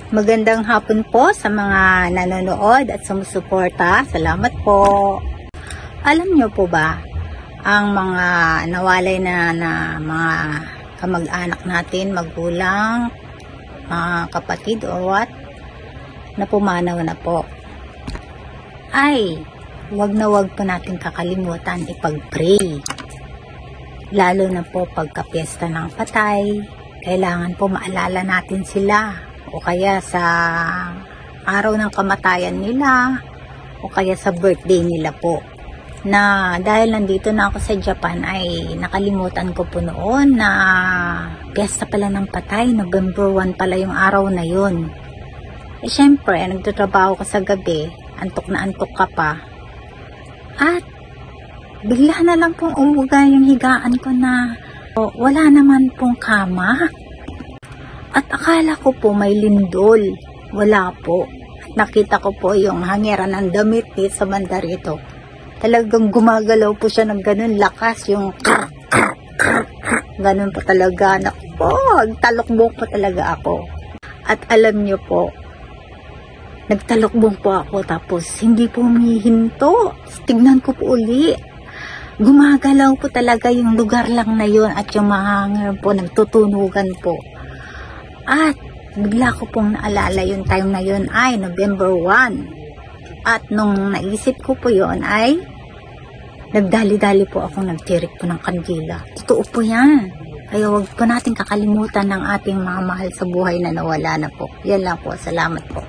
Magandang hapon po sa mga nanonood at sumusuporta. Salamat po. Alam nyo po ba, ang mga nawalay na mga kamag-anak natin, magulang, mga kapatid o what, na pumanaw na po, ay wag na wag po natin kakalimutan ipag-pray. Lalo na po pagka-piyesta ng patay, kailangan po maalala natin sila. O kaya sa araw ng kamatayan nila, o kaya sa birthday nila po. Na dahil nandito na ako sa Japan ay nakalimutan ko po noon na piyesta pala ng patay, November 1 pala yung araw na yun. Eh syempre, nagtatrabaho ka sa gabi, antok na antok ka pa. At bigla na lang pong umuga yung higaan ko na wala naman pong kama. At akala ko po may lindol. Wala po. Nakita ko po yung hangeran ng damit sa banda rito. Talagang gumagalaw po siya ng ganun lakas. Yung ganun po talaga. Naku po, talokbong po talaga ako. At alam nyo po, nagtalokbong po ako tapos hindi po humihinto. Tignan ko po uli. Gumagalaw po talaga yung lugar lang na yun at yung mga hanger po nagtutunugan po. At bigla ko pong naalala yung time na yun ay November 1. At nung naisip ko po yun ay nagdali-dali po akong nagtirik po ng kandila. Totoo po yan. Kaya wag po natin kakalimutan ng ating mga mahal sa buhay na nawala na po. Yan lang po. Salamat po.